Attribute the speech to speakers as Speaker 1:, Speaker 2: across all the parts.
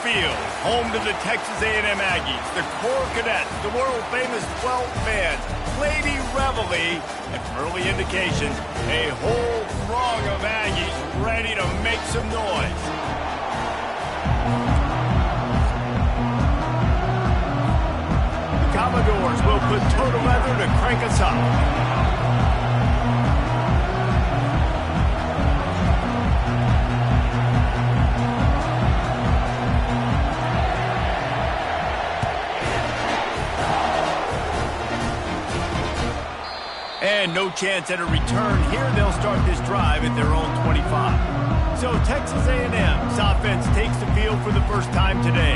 Speaker 1: Field, home to the Texas A&M Aggies, the Corps Cadets, the world-famous 12 fans, Lady Reveille, and from early indications, a whole throng of Aggies ready to make some noise. The Commodores will put total leather to crank us up. And no chance at a return here. They'll start this drive at their own 25. So Texas A&M's offense takes the field for the first time today.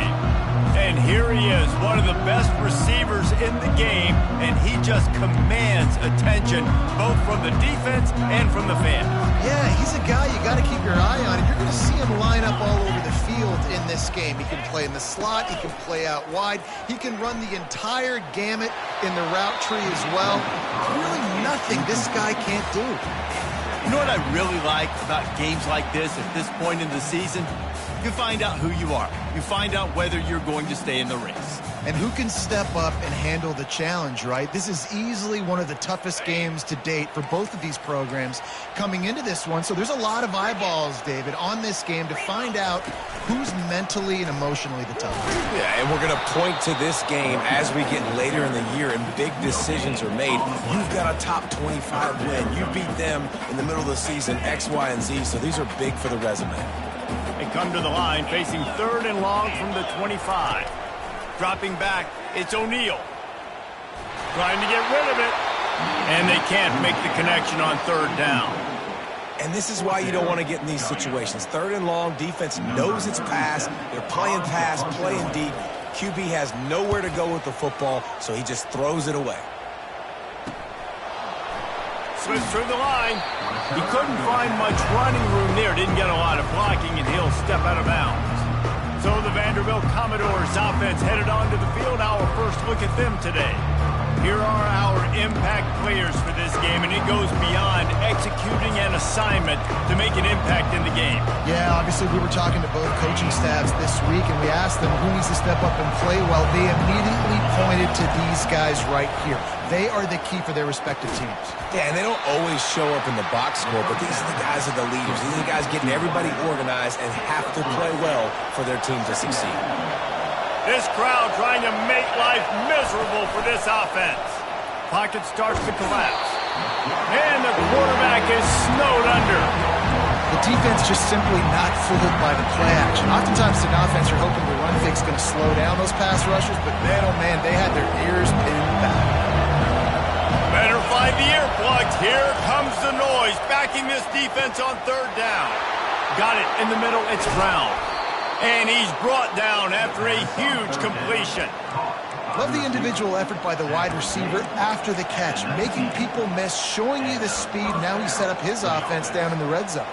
Speaker 1: And here he is, one of the best receivers in the game, and he just commands attention both from the defense and from the fans.
Speaker 2: Yeah, he's a guy you got to keep your eye on, and you're going to see him line up all over the field in this game. He can play in the slot, he can play out wide, he can run the entire gamut in the route tree as well. Really nothing this guy can't do.
Speaker 1: You know what I really like about games like this at this point in the season? You find out who you are. You find out whether you're going to stay in the race.
Speaker 2: And who can step up and handle the challenge, right? This is easily one of the toughest games to date for both of these programs coming into this one. So there's a lot of eyeballs, David, on this game to find out who's mentally and emotionally the toughest.
Speaker 3: Yeah, and we're going to point to this game as we get later in the year and big decisions are made. You've got a top 25 win. You beat them in the middle of the season, X, Y, and Z. So these are big for the resume.
Speaker 1: They come to the line facing 3rd and long from the 25. Dropping back, it's O'Neal. Trying to get rid of it. And they can't make the connection on 3rd down.
Speaker 3: And this is why you don't want to get in these situations. 3rd and long, defense knows it's pass. They're playing pass, playing deep. QB has nowhere to go with the football, so he just throws it away.
Speaker 1: Swift through the line. He couldn't find much running room there. Didn't get a lot of blocking, and he'll step out of bounds. So the Vanderbilt Commodores offense headed onto the field. Our first look at them today. Here are our impact players for this game, and it goes beyond executing an assignment to make an impact in the game.
Speaker 2: Yeah, obviously we were talking to both coaching staffs this week, and we asked them who needs to step up and play well. They immediately pointed to these guys right here. They are the key for their respective teams.
Speaker 3: Yeah, and they don't always show up in the box score, but these are the guys that are the leaders. These are the guys getting everybody organized and have to play well for their team to succeed.
Speaker 1: This crowd trying to make life miserable for this offense. Pocket starts to collapse. And the quarterback is snowed under.
Speaker 2: The defense just simply not fooled by the play action. Oftentimes in offense, you're hoping the run fake's going to slow down those pass rushers, but man, oh man, they had their ears pinned back.
Speaker 1: Better find the earplugs. Here comes the noise. Backing this defense on 3rd down. Got it in the middle. It's Brown. And he's brought down after a huge completion.
Speaker 2: Love the individual effort by the wide receiver after the catch, making people miss, showing you the speed. Now he set up his offense down in the red zone.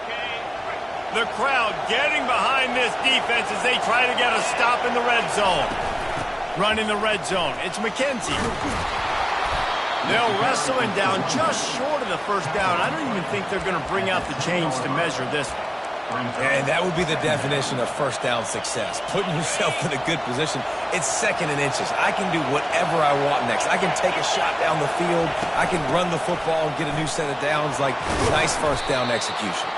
Speaker 1: The crowd getting behind this defense as they try to get a stop in the red zone. Run in the red zone. It's McKenzie. They'll wrestle him down just short of the 1st down. I don't even think they're going to bring out the chains to measure this one.
Speaker 3: And that would be the definition of 1st down success. Putting yourself in a good position. It's 2nd and inches. I can do whatever I want next. I can take a shot down the field. I can run the football and get a new set of downs. Like, nice 1st down execution.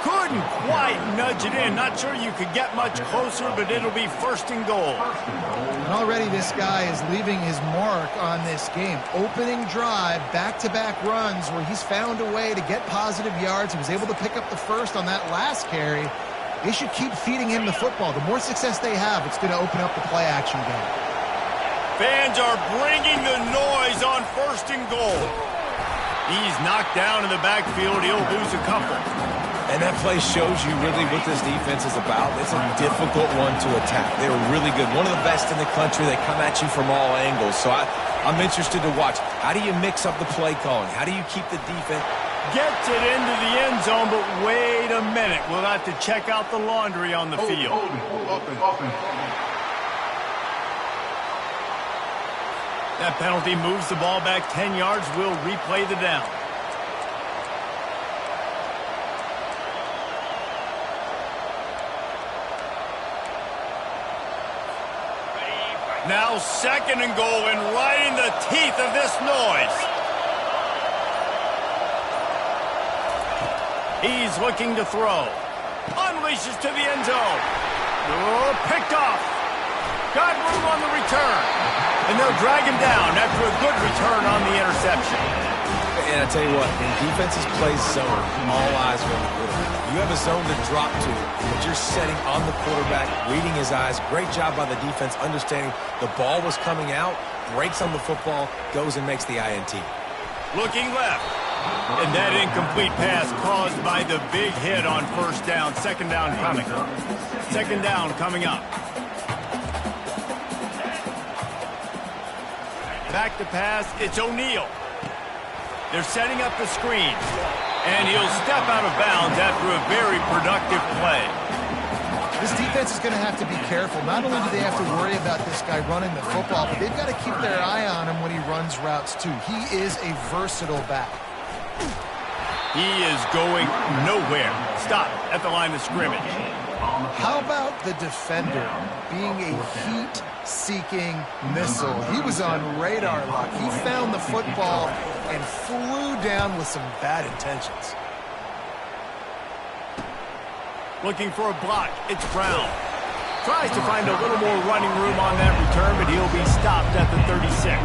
Speaker 1: Couldn't quite nudge it in. Not sure you could get much closer, but it'll be 1st and goal.
Speaker 2: And already this guy is leaving his mark on this game. Opening drive, back-to-back runs where he's found a way to get positive yards. He was able to pick up the 1st on that last carry. They should keep feeding him the football. The more success they have, it's going to open up the play-action game.
Speaker 1: Fans are bringing the noise on 1st and goal. He's knocked down in the backfield. He'll lose a couple.
Speaker 3: And that play shows you really what this defense is about. It's a difficult one to attack. They're really good. One of the best in the country. They come at you from all angles. So I'm interested to watch. How do you mix up the play calling? How do you keep the defense?
Speaker 1: Gets it into the end zone, but wait a minute. We'll have to check out the laundry on the field. That penalty moves the ball back 10 yards. We'll replay the down. Now 2nd and goal, and right in the teeth of this noise. He's looking to throw. Unleashes to the end zone. Oh, picked off. Got room on the return. And they'll drag him down after a good return on the interception.
Speaker 3: And I tell you what, when defenses play zone, all eyes are on the quarterback. You have a zone to drop to, but you're setting on the quarterback, reading his eyes. Great job by the defense, understanding the ball was coming out, breaks on the football, goes and makes the INT.
Speaker 1: Looking left. And that incomplete pass caused by the big hit on 1st down. 2nd down coming. 2nd down coming up. Back to pass. It's O'Neal. They're setting up the screen. And he'll step out of bounds after a very productive play.
Speaker 2: This defense is going to have to be careful. Not only do they have to worry about this guy running the football, but they've got to keep their eye on him when he runs routes too. He is a versatile back.
Speaker 1: He is going nowhere. Stop at the line of scrimmage.
Speaker 2: How about the defender being a heat-seeking missile? He was on radar lock. He found the football and flew down with some bad intentions.
Speaker 1: Looking for a block. It's Brown. Tries to find a little more running room on that return, but he'll be stopped at the 36.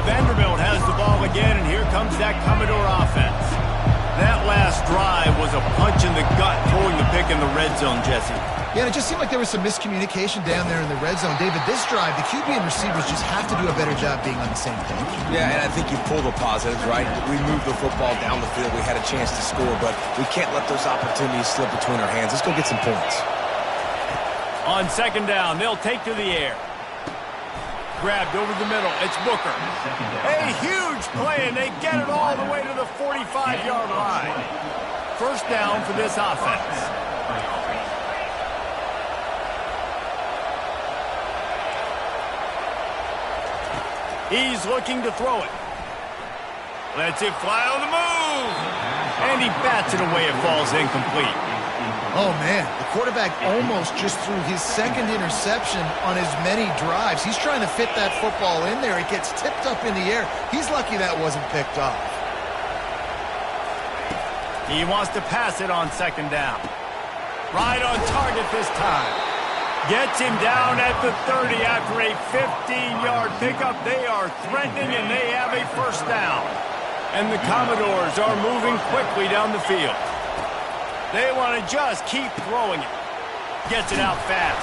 Speaker 1: Vanderbilt has the ball again, and here comes that Commodore offense. That last drive was a punch in the gut, throwing the pick in the red zone, Jesse.
Speaker 2: Yeah, and it just seemed like there was some miscommunication down there in the red zone. David, this drive, the QB and receivers just have to do a better job being on the same page.
Speaker 3: Yeah, and I think you pull the positives, right? We moved the football down the field. We had a chance to score, but we can't let those opportunities slip between our hands. Let's go get some points.
Speaker 1: On 2nd down, they'll take to the air. Grabbed over the middle. It's Booker. A huge play, and they get it all the way to the 45-yard line. 1st down for this offense. He's looking to throw it. Lets it fly on the move. And he bats it away. It falls incomplete.
Speaker 2: Oh, man, the quarterback almost just threw his 2nd interception on as many drives. He's trying to fit that football in there. It gets tipped up in the air. He's lucky that wasn't picked off.
Speaker 1: He wants to pass it on 2nd down. Right on target this time. Gets him down at the 30 after a 15-yard pickup. They are threatening, and they have a 1st down. And the Commodores are moving quickly down the field. They want to just keep throwing it. Gets it out fast.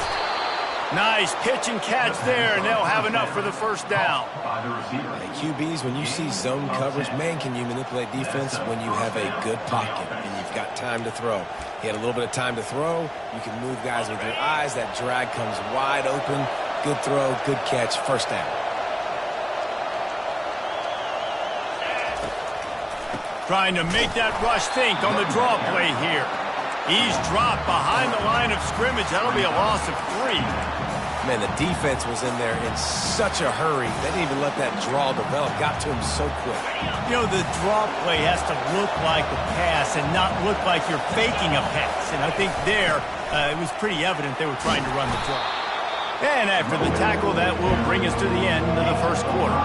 Speaker 1: Nice pitch and catch there, and they'll have enough for the 1st down.
Speaker 3: Hey, QBs, when you see zone coverage, man, can you manipulate defense when you have a good pocket and you've got time to throw. He had a little bit of time to throw. You can move guys with your eyes. That drag comes wide open. Good throw, good catch, 1st down.
Speaker 1: Trying to make that rush think on the draw play here. He's dropped behind the line of scrimmage. That'll be a loss of 3.
Speaker 3: Man, the defense was in there in such a hurry. They didn't even let that draw develop. Got to him so quick.
Speaker 1: You know, the draw play has to look like a pass and not look like you're faking a pass. And I think there, it was pretty evident they were trying to run the draw. And after the tackle, that will bring us to the end of the 1st quarter.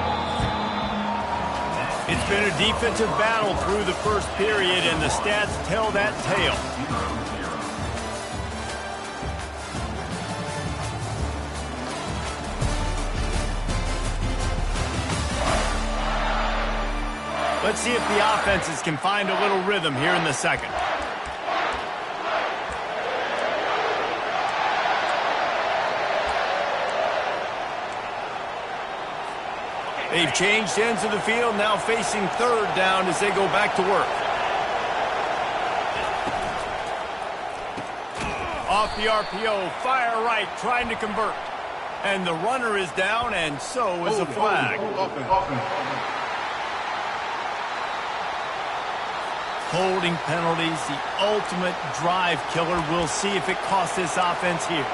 Speaker 1: It's been a defensive battle through the 1st period, and the stats tell that tale. Let's see if the offenses can find a little rhythm here in the 2nd. They've changed ends of the field, now facing 3rd down as they go back to work. Off the RPO, fire right, trying to convert. And the runner is down, and so is a flag. Holding penalties, the ultimate drive killer. We'll see if it costs this offense here.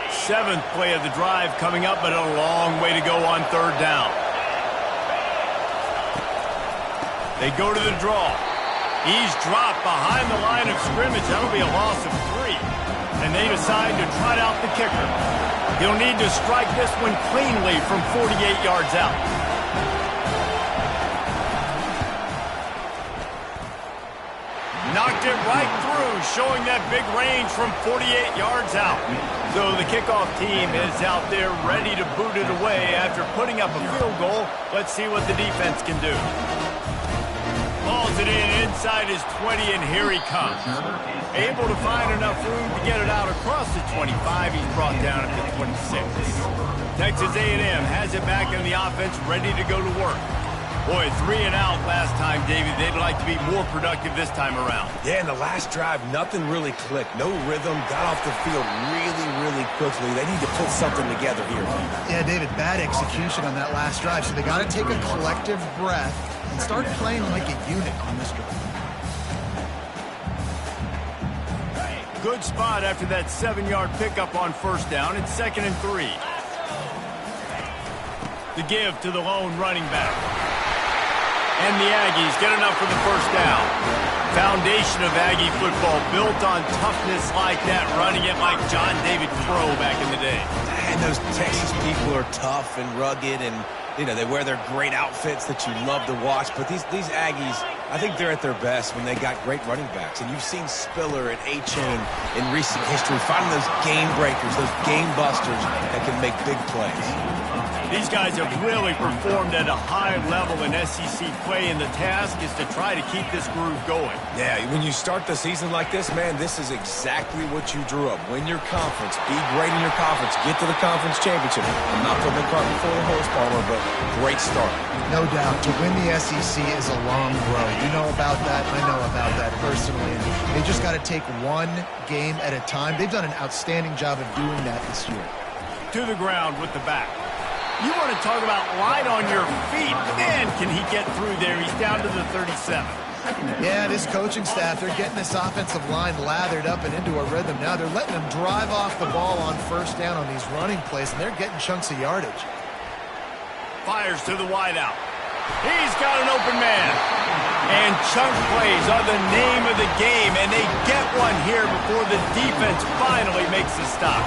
Speaker 1: Seventh play of the drive coming up, but a long way to go on 3rd down. They go to the draw. He's dropped behind the line of scrimmage. That'll be a loss of 3. And they decide to trot out the kicker. He'll need to strike this one cleanly from 48 yards out. Knocked it right through, showing that big range from 48 yards out. So the kickoff team is out there ready to boot it away after putting up a field goal. Let's see what the defense can do. Balls it in inside his 20, and here he comes. Able to find enough room to get it out across the 25. He's brought down at the 26. Texas A&M has it back in the offense, ready to go to work. Boy, 3 and out last time, David. They'd like to be more productive this time around.
Speaker 3: Yeah, in the last drive, nothing really clicked. No rhythm, got off the field really quickly. They need to put something together here.
Speaker 2: Yeah, David, bad execution on that last drive. So they got to take a collective breath and start playing like a unit on this drive.
Speaker 1: Good spot after that 7-yard pickup on first down. It's 2nd and 3. The give to the lone running back. And the Aggies get enough for the first down. Foundation of Aggie football built on toughness like that, running it like John David Crow back in the day.
Speaker 3: And those Texas people are tough and rugged, and you know they wear their great outfits that you love to watch. But these Aggies, I think they're at their best when they got great running backs. And you've seen Spiller and A-Chain in recent history finding those game breakers, those game busters that can make big plays.
Speaker 1: These guys have really performed at a high level in SEC play, and the task is to try to keep this groove going.
Speaker 3: Yeah, when you start the season like this, man, this is exactly what you drew up. Win your conference, be great in your conference, get to the conference championship. I'm not putting the cart before the horse, Palmer, but great start.
Speaker 2: No doubt. To win the SEC is a long road. You know about that. I know about that personally. And they just got to take one game at a time. They've done an outstanding job of doing that this year.
Speaker 1: To the ground with the back. You want to talk about light on your feet. Man, can he get through there. He's down to the 37.
Speaker 2: Yeah, this coaching staff, they're getting this offensive line lathered up and into a rhythm now. They're letting them drive off the ball on first down on these running plays, and they're getting chunks of yardage.
Speaker 1: Fires to the wideout. He's got an open man. And chunk plays are the name of the game, and they get one here before the defense finally makes the stop.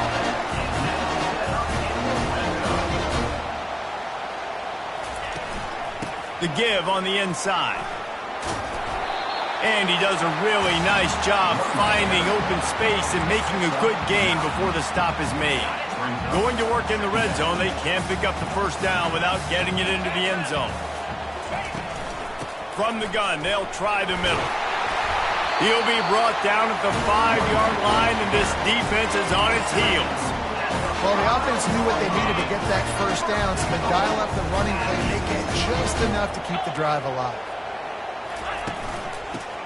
Speaker 1: The give on the inside. And he does a really nice job finding open space and making a good gain before the stop is made. Going to work in the red zone, they can't pick up the first down without getting it into the end zone. From the gun, they'll try the middle. He'll be brought down at the 5-yard line, and this defense is on its heels.
Speaker 2: Well, the offense knew what they needed to get that first down, so they dial up the running play and make it just enough to keep the drive alive.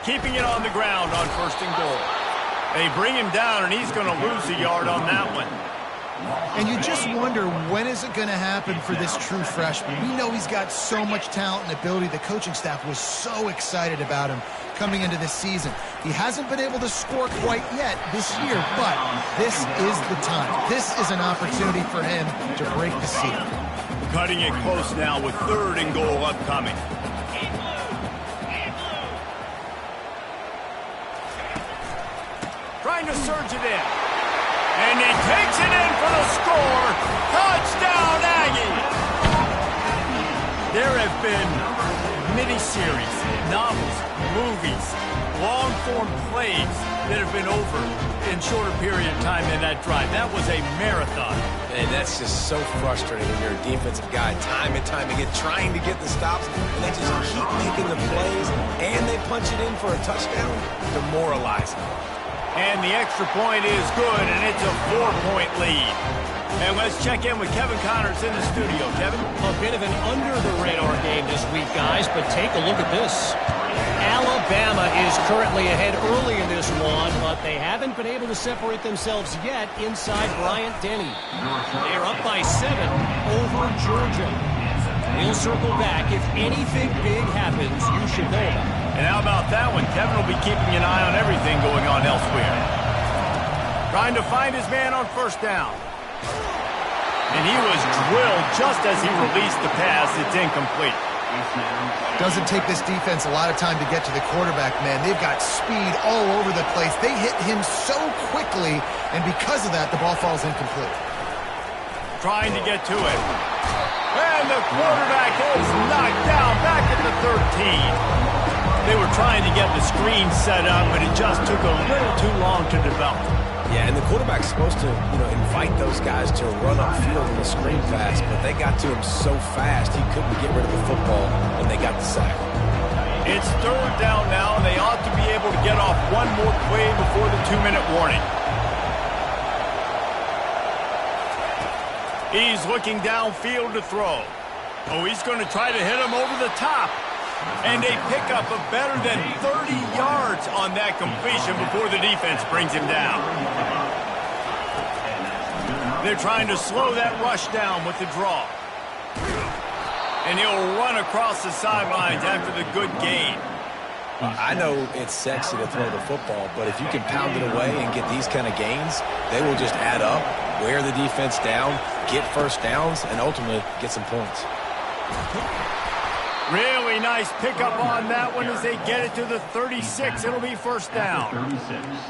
Speaker 1: Keeping it on the ground on 1st and goal. They bring him down, and he's going to lose a yard on that one.
Speaker 2: And you just wonder, when is it going to happen for this true freshman? We know he's got so much talent and ability. The coaching staff was so excited about him coming into this season. He hasn't been able to score quite yet this year, but this is the time. This is an opportunity for him to break the seal.
Speaker 1: Cutting it close now with 3rd and goal upcoming. Trying to surge it in. And he takes it in for the score. Touchdown, Aggie! There have been miniseries, novels, movies, long-form plays that have been over in shorter period of time than that drive. That was a marathon.
Speaker 3: And that's just so frustrating when you're a defensive guy, time and time again, trying to get the stops, and they just keep making the plays, and they punch it in for a touchdown. Demoralizing.
Speaker 1: And the extra point is good, and it's a 4-point lead. And let's check in with Kevin Connors in the studio. Kevin?
Speaker 4: A bit of an under-the-radar game this week, guys, but take a look at this. Alabama is currently ahead early in this one, but they haven't been able to separate themselves yet inside Bryant-Denny. They're up by 7 over Georgia. We'll circle back. If anything big happens, you should know about it.
Speaker 1: And how about that one? Kevin will be keeping an eye on everything going on elsewhere. Trying to find his man on first down. And he was drilled just as he released the pass. It's incomplete.
Speaker 2: Doesn't take this defense a lot of time to get to the quarterback, man. They've got speed all over the place. They hit him so quickly, and because of that, the ball falls incomplete.
Speaker 1: Trying to get to it. And the quarterback is knocked down back at the 13. They were trying to get the screen set up, but it just took a little too long to develop.
Speaker 3: Yeah, and the quarterback's supposed to, invite those guys to run upfield in the screen pass, but they got to him so fast he couldn't get rid of the football, and they got the sack.
Speaker 1: It's third down now, and they ought to be able to get off one more play before the 2-minute warning. He's looking downfield to throw. Oh, he's going to try to hit him over the top. And they pick up a better than 30 yards on that completion before the defense brings him down. They're trying to slow that rush down with the draw. And he'll run across the sidelines after the good gain.
Speaker 3: I know it's sexy to throw the football, but if you can pound it away and get these kind of gains, they will just add up, wear the defense down, get first downs, and ultimately get some points.
Speaker 1: Really nice pickup on that one as they get it to the 36. It'll be first down.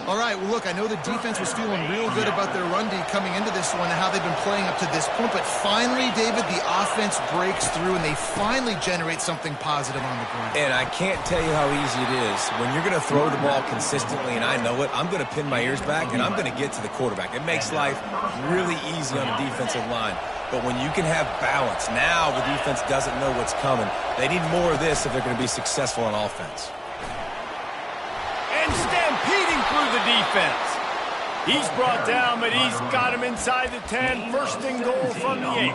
Speaker 2: All right, well, look, I know the defense was feeling real good about their run D coming into this one and how they've been playing up to this point, but finally, David, the offense breaks through and they finally generate something positive on the ground.
Speaker 3: And I can't tell you how easy it is. When you're going to throw the ball consistently, and I know it, I'm going to pin my ears back and I'm going to get to the quarterback. It makes life really easy on the defensive line. But when you can have balance, now the defense doesn't know what's coming. They need more of this if they're going to be successful on offense.
Speaker 1: And stampeding through the defense. He's brought down, but he's got him inside the 10. First and goal from the 8.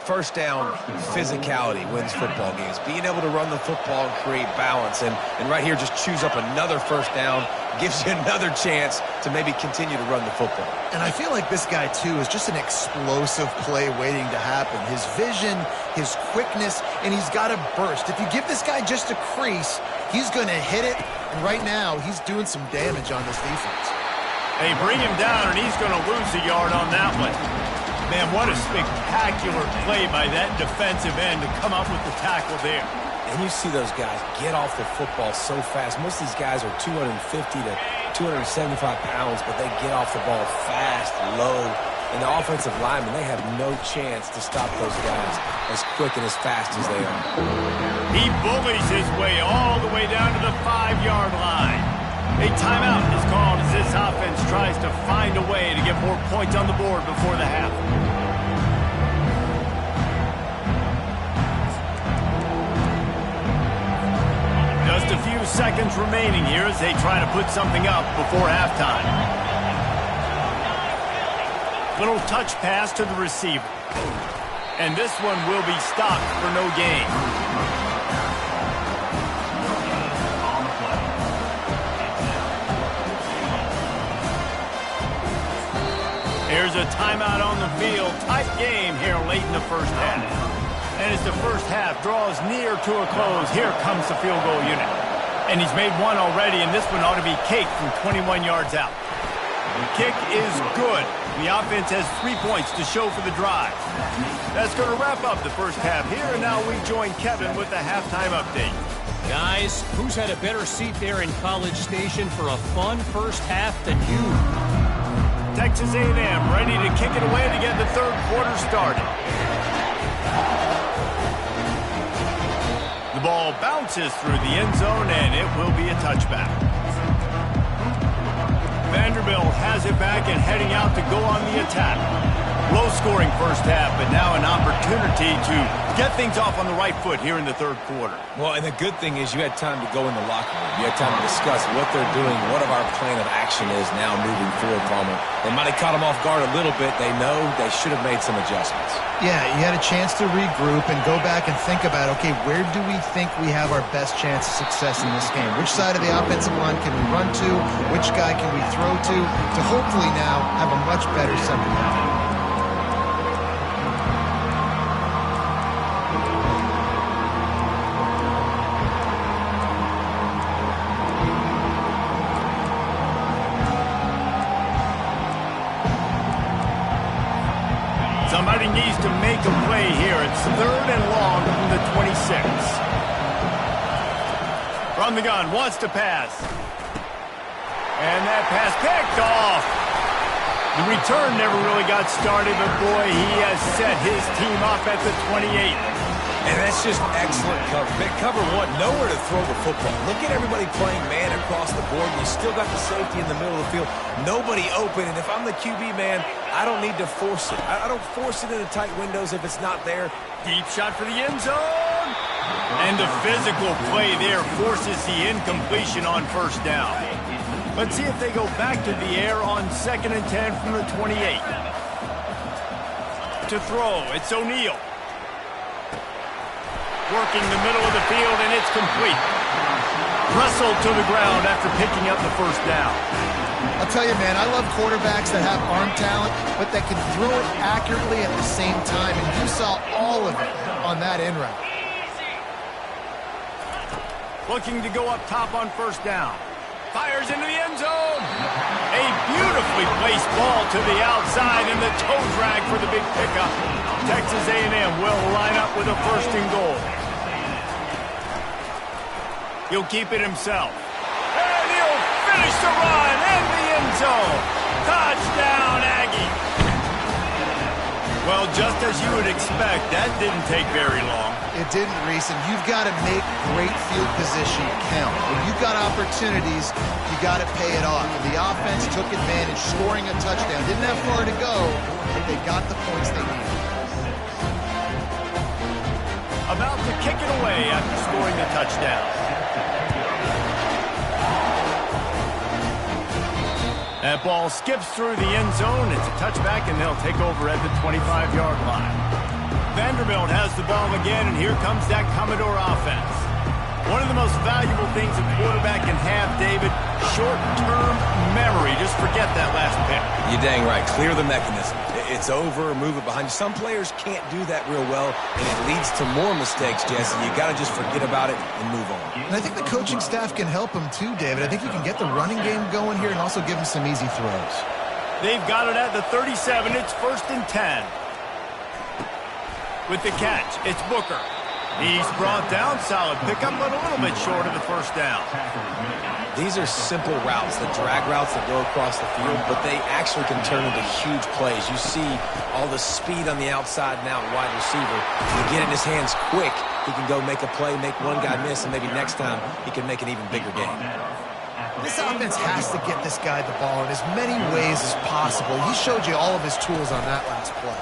Speaker 3: First down, physicality wins football games. Being able to run the football and create balance. And right here, just choose up another first down, gives you another chance to maybe continue to run the football.
Speaker 2: And I feel like this guy, too, is just an explosive play waiting to happen. His vision, his quickness, and he's got a burst. If you give this guy just a crease, he's going to hit it. And right now, he's doing some damage on this defense.
Speaker 1: They bring him down, and he's going to lose a yard on that one. Man, what a spectacular play by that defensive end to come up with the tackle there.
Speaker 3: And you see those guys get off the football so fast. Most of these guys are 250 to 275 pounds, but they get off the ball fast, low. And the offensive linemen, they have no chance to stop those guys as quick and as fast as they are.
Speaker 1: He bullies his way all the way down to the 5-yard line. A timeout is called as this offense tries to find a way to get more points on the board before the half. Just a few seconds remaining here as they try to put something up before halftime. Little touch pass to the receiver. And this one will be stopped for no gain. Here's a timeout on the field. Tight game here late in the first half. And as the first half draws near to a close, here comes the field goal unit. And he's made one already, and this one ought to be caked from 21 yards out. The kick is good. The offense has 3 points to show for the drive. That's going to wrap up the first half here, and now we join Kevin with the halftime update.
Speaker 4: Guys, who's had a better seat there in College Station for a fun first half than you?
Speaker 1: Texas A&M ready to kick it away to get the third quarter started. The ball bounces through the end zone, and it will be a touchback. Vanderbilt has it back and heading out to go on the attack. Low-scoring first half, but now an opportunity to get things off on the right foot here in the third quarter.
Speaker 3: Well, and the good thing is you had time to go in the locker room. You had time to discuss what they're doing, what our plan of action is now moving forward from it. They might have caught them off guard a little bit. They know they should have made some adjustments.
Speaker 2: Yeah, you had a chance to regroup and go back and think about, okay, where do we think we have our best chance of success in this game? Which side of the offensive line can we run to? Which guy can we throw to hopefully now have a much better second half?
Speaker 1: Somebody needs to make a play here. It's third and long from the the 26. From the gun, wants to pass. And that pass picked off. The return never really got started, but boy, he has set his team up at the 28.
Speaker 3: And that's just excellent cover. Big cover one, nowhere to throw the football. Look at everybody playing man across the board. You still got the safety in the middle of the field. Nobody open, and if I'm the QB, man, I don't need to force it. I don't force it into tight windows if it's not there.
Speaker 1: Deep shot for the end zone. And the physical play there forces the incompletion on first down. Let's see if they go back to the air on 2nd and 10 from the 28. To throw, it's O'Neal. Working the middle of the field, and it's complete. Wrestled to the ground after picking up the first down.
Speaker 2: I'll tell you, man, I love quarterbacks that have arm talent, but that can throw it accurately at the same time, and you saw all of it on that in route.
Speaker 1: Looking to go up top on first down. Fires into the end zone. A beautifully placed ball to the outside, and the toe drag for the big pickup. Texas A&M will line up with a 1st and goal. He'll keep it himself. And he'll finish the run in the end zone. Touchdown, Aggie. Well, just as you would expect, that didn't take very long.
Speaker 2: It didn't, Reese, and you've got to make great field position count. When you've got opportunities, you got to pay it off. And the offense took advantage, scoring a touchdown. Didn't have far to go, but they got the points they needed.
Speaker 1: About to kick it away after scoring the touchdown. That ball skips through the end zone. It's a touchback, and they'll take over at the 25-yard line. Vanderbilt has the ball again, and here comes that Commodore offense. One of the most valuable things a quarterback can have, David, short-term memory. Just forget that last pick.
Speaker 3: You're dang right. Clear the mechanism. It's over, move it behind you. Some players can't do that real well, and it leads to more mistakes, Jesse. You got to just forget about it and move on.
Speaker 2: And I think the coaching staff can help him too, David. I think you can get the running game going here and also give him some easy throws.
Speaker 1: They've got it at the 37. It's 1st and 10. With the catch, it's Booker. He's brought down, solid pickup, but a little bit short of the first down.
Speaker 3: These are simple routes, the drag routes that go across the field, but they actually can turn into huge plays. You see all the speed on the outside now, wide receiver. You get it in his hands quick, he can go make a play, make one guy miss, and maybe next time he can make an even bigger game.
Speaker 2: This offense has to get this guy the ball in as many ways as possible. He showed you all of his tools on that last play.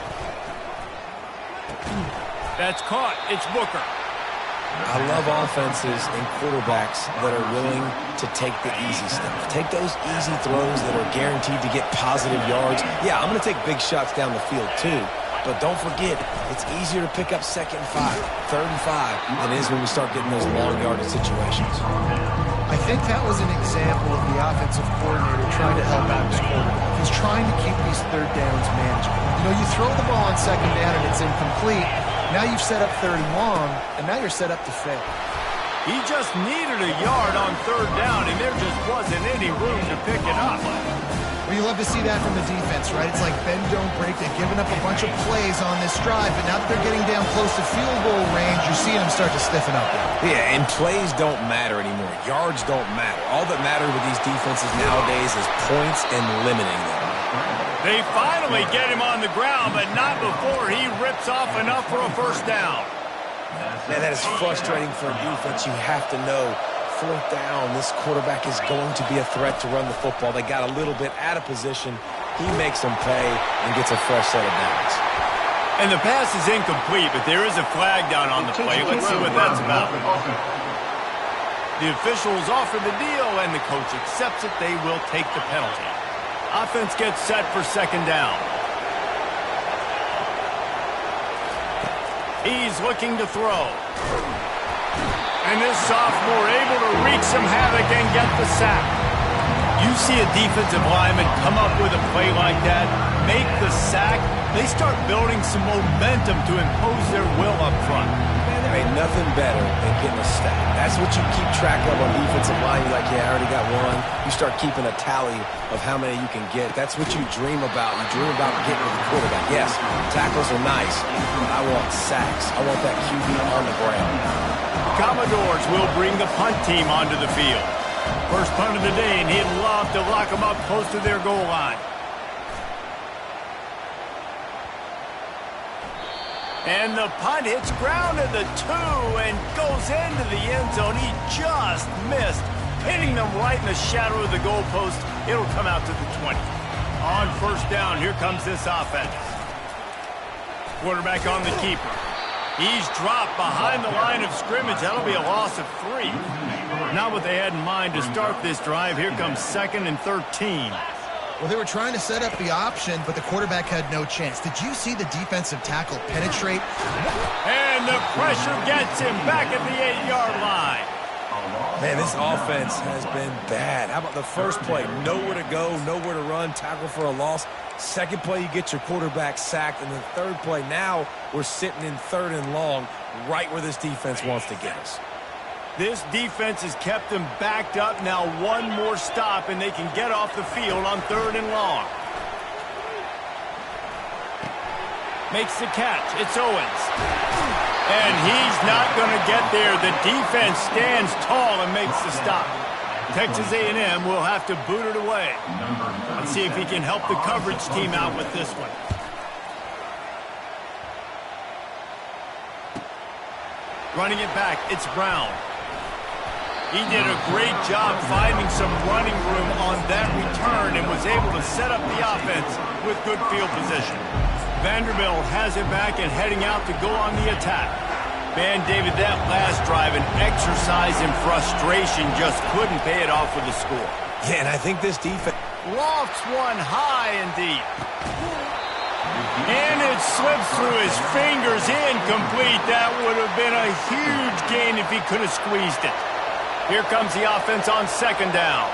Speaker 1: That's caught. It's Booker.
Speaker 3: I love offenses and quarterbacks that are willing to take the easy stuff. Take those easy throws that are guaranteed to get positive yards. Yeah, I'm going to take big shots down the field too. But don't forget, it's easier to pick up 2nd and 5, 3rd and 5 than it is when we start getting those long yardage situations.
Speaker 2: I think that was an example of the offensive coordinator trying to help out his quarterback. He's trying to keep these 3rd downs manageable. You know, you throw the ball on 2nd down and it's incomplete. Now you've set up 3rd and long, and now you're set up to fail.
Speaker 1: He just needed a yard on 3rd down, and there just wasn't any room to pick it up.
Speaker 2: Well, you love to see that from the defense, right? It's like bend, don't break. They've given up a bunch of plays on this drive, but now that they're getting down close to field goal range, you're seeing them start to stiffen up.
Speaker 3: Yeah, and plays don't matter anymore. Yards don't matter. All that matters with these defenses nowadays is points and limiting them.
Speaker 1: They finally get him on the ground, but not before he rips off enough for a first down.
Speaker 3: Man, that is frustrating for a defense. You have to know 4th down, this quarterback is going to be a threat to run the football. They got a little bit out of position. He makes them pay and gets a fresh set of downs.
Speaker 1: And the pass is incomplete, but there is a flag down on the play. Let's see what that's about. The officials offer the deal, and the coach accepts it. They will take the penalty. Offense gets set for 2nd down. He's looking to throw. And this sophomore able to wreak some havoc and get the sack. You see a defensive lineman come up with a play like that, make the sack, they start building some momentum to impose their will up front.
Speaker 3: Man, there ain't nothing better than getting a stack. That's what you keep track of on defensive line. You're like, yeah, I already got one. You start keeping a tally of how many you can get. That's what you dream about. You dream about getting to the quarterback. Yes, tackles are nice, but I want sacks. I want that QB on the ground.
Speaker 1: Commodores will bring the punt team onto the field. First punt of the day, and he'd love to lock them up close to their goal line. And the punt hits ground at the 2 and goes into the end zone. He just missed, hitting them right in the shadow of the goalpost. It'll come out to the 20. On first down, here comes this offense. Quarterback on the keeper. He's dropped behind the line of scrimmage. That'll be a loss of 3. Not what they had in mind to start this drive. Here comes 2nd and 13.
Speaker 2: Well, they were trying to set up the option, but the quarterback had no chance. Did you see the defensive tackle penetrate?
Speaker 1: And the pressure gets him back at the 8-yard line.
Speaker 3: Man, this offense has been bad. How about the first play? Nowhere to go, nowhere to run, tackle for a loss. Second play, you get your quarterback sacked. And the third play, now we're sitting in 3rd and long, right where this defense wants to get us.
Speaker 1: This defense has kept them backed up. Now one more stop, and they can get off the field on 3rd and long. Makes the catch. It's Owens. And he's not going to get there. The defense stands tall and makes the stop. Texas A&M will have to boot it away. Let's see if he can help the coverage team out with this one. Running it back, it's Brown. He did a great job finding some running room on that return and was able to set up the offense with good field position. Vanderbilt has it back and heading out to go on the attack. Man, David, that last drive, an exercise in frustration, just couldn't pay it off with a score.
Speaker 3: Yeah, and I think this defense
Speaker 1: Lofts one high and deep. And it slips through his fingers, incomplete. That would have been a huge gain if he could have squeezed it. Here comes the offense on 2nd down.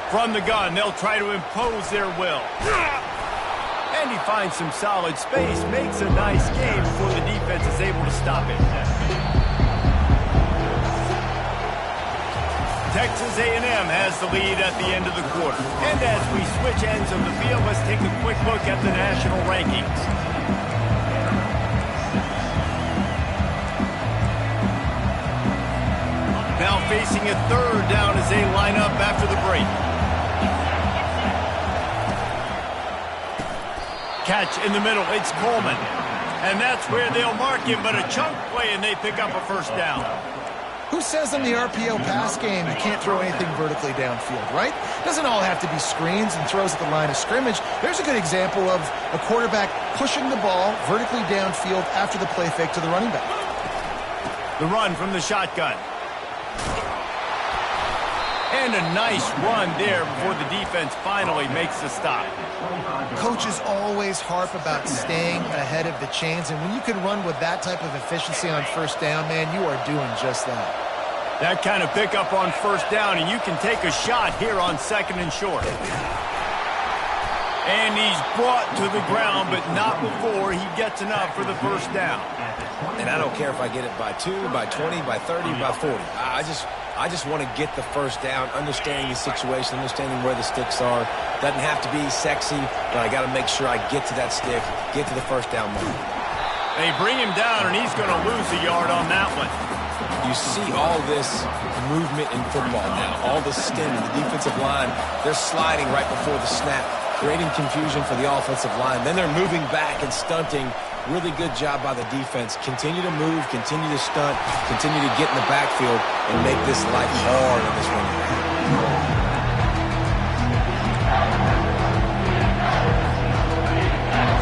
Speaker 1: From the gun, they'll try to impose their will. And he finds some solid space, makes a nice game before the defense is able to stop it. Texas A&M has the lead at the end of the quarter. And as we switch ends of the field, let's take a quick look at the national rankings. Now facing a 3rd down as they line up after the break. Catch in the middle, it's Coleman. And that's where they'll mark him, but a chunk play and they pick up a 1st down.
Speaker 2: Who says in the RPO pass game you can't throw anything vertically downfield, right? Doesn't all have to be screens and throws at the line of scrimmage. There's a good example of a quarterback pushing the ball vertically downfield after the play fake to the running back.
Speaker 1: The run from the shotgun. And a nice run there before the defense finally makes the stop.
Speaker 2: Coaches always harp about staying ahead of the chains, and when you can run with that type of efficiency on 1st down, man, you are doing just that.
Speaker 1: That kind of pickup on 1st down, and you can take a shot here on 2nd and short. And he's brought to the ground, but not before he gets enough for the 1st down.
Speaker 3: And I don't care if I get it by 2, by 20, by 30, by 40. I just want to get the 1st down, understanding the situation, understanding where the sticks are. Doesn't have to be sexy, but I got to make sure I get to that stick, get to the 1st down moment.
Speaker 1: They bring him down, and he's going to lose a yard on that one.
Speaker 3: You see all this movement in football now, all the stem, the defensive line, they're sliding right before the snap, creating confusion for the offensive line. Then they're moving back and stunting. Really good job by the defense. Continue to move, continue to stunt, continue to get in the backfield and make this life hard in this running back.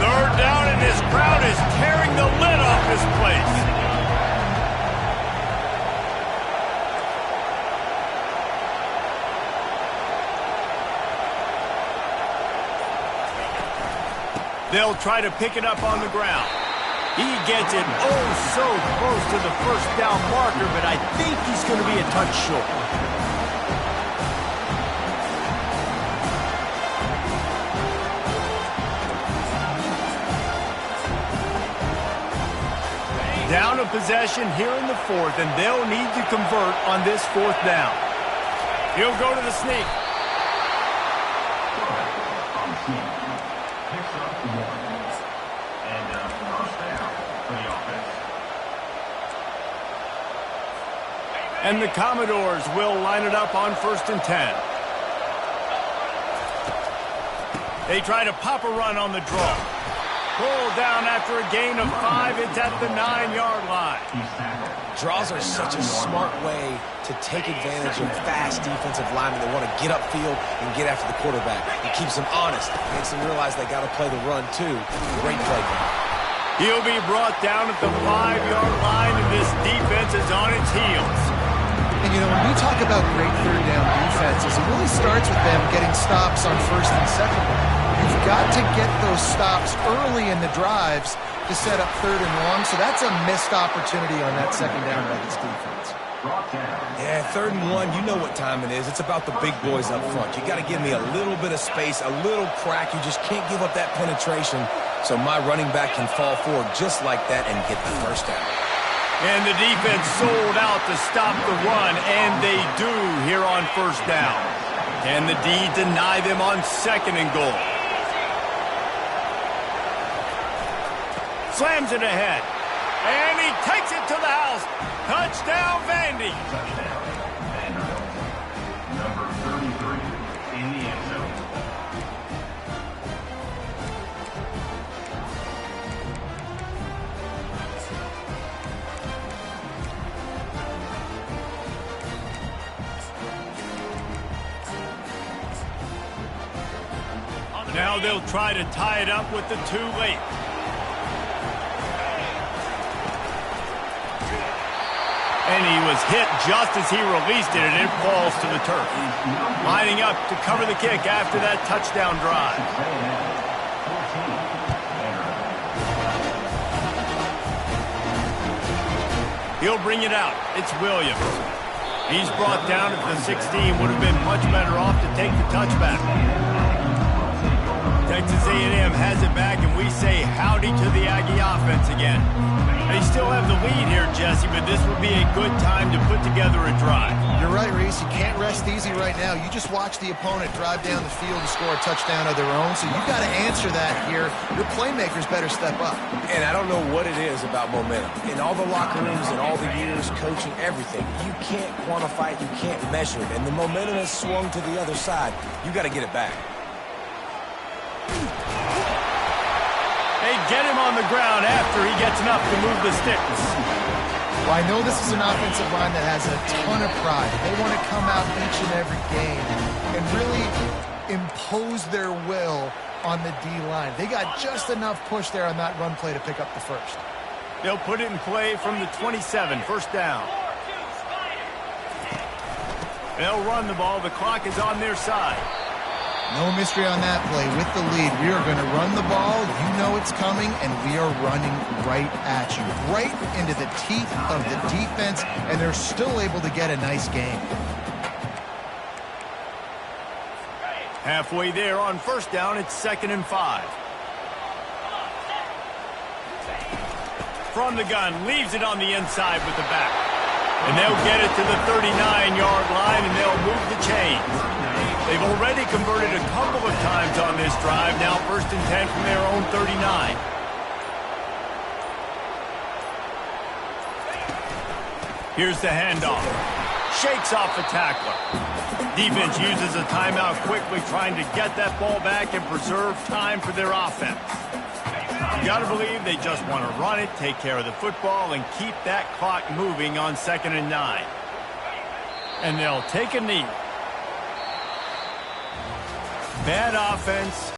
Speaker 1: 3rd down, and this crowd is tearing the lid off this place. They'll try to pick it up on the ground. He gets it so close to the 1st down marker, but I think he's going to be a touch short. Down a possession here in the fourth, and they'll need to convert on this fourth down. He'll go to the sneak. And the Commodores will line it up on 1st and 10. They try to pop a run on the draw. Pulled down after a gain of 5. It's at the 9-yard line.
Speaker 3: Draws are such a smart way to take advantage of fast defensive linemen that want to get upfield and get after the quarterback. It keeps them honest. It makes them realize they got to play the run, too. Great play.
Speaker 1: He'll be brought down at the 5-yard line, and this defense is on its heels.
Speaker 2: And, you know, when we talk about great third down defenses, it really starts with them getting stops on 1st and 2nd. You've got to get those stops early in the drives to set up 3rd and long, so that's a missed opportunity on that 2nd down by this defense.
Speaker 3: Yeah, 3rd and 1, you know what time it is. It's about the big boys up front. You got to give me a little bit of space, a little crack. You just can't give up that penetration, so my running back can fall forward just like that and get the first down.
Speaker 1: And the defense sold out to stop the run, and they do here on 1st down. Can the D deny them on 2nd and goal? Slams it ahead. And he takes it to the house. Touchdown, Vandy.
Speaker 5: Number 33 in the end zone.
Speaker 1: Now they'll try to tie it up with the 2 late. And he was hit just as he released it, and it falls to the turf. Lining up to cover the kick after that touchdown drive. He'll bring it out. It's Williams. He's brought down at the 16. Would have been much better off to take the touchback. Texas A&M has it back, and we say howdy to the Aggie offense again. They still have the lead here, Jesse, but this would be a good time to put together a drive.
Speaker 2: You're right, Reese. You can't rest easy right now. You just watch the opponent drive down the field and score a touchdown of their own, so you've got to answer that here. Your playmakers better step up.
Speaker 3: And I don't know what it is about momentum. In all the locker rooms and all the years coaching, everything, you can't quantify it, you can't measure it. And the momentum has swung to the other side. You got to get it back.
Speaker 1: They get him on the ground after he gets enough to move the sticks.
Speaker 2: Well, I know this is an offensive line that has a ton of pride. They want to come out each and every game and really impose their will on the D-line. They got just enough push there on that run play to pick up the first.
Speaker 1: They'll put it in play from the 27, 1st down. They'll run the ball. The clock is on their side.
Speaker 2: No mystery on that play. With the lead, we are going to run the ball. You know it's coming, and we are running right at you. Right into the teeth of the defense, and they're still able to get a nice game.
Speaker 1: Halfway there on 1st down, it's 2nd and 5. From the gun, leaves it on the inside with the back. And they'll get it to the 39-yard line, and they'll move the chains. They've already converted a couple of times on this drive. Now 1st and 10 from their own 39. Here's the handoff. Shakes off the tackler. Defense uses a timeout quickly, trying to get that ball back and preserve time for their offense. You got to believe they just want to run it, take care of the football, and keep that clock moving on 2nd and 9. And they'll take a knee. Bad offense.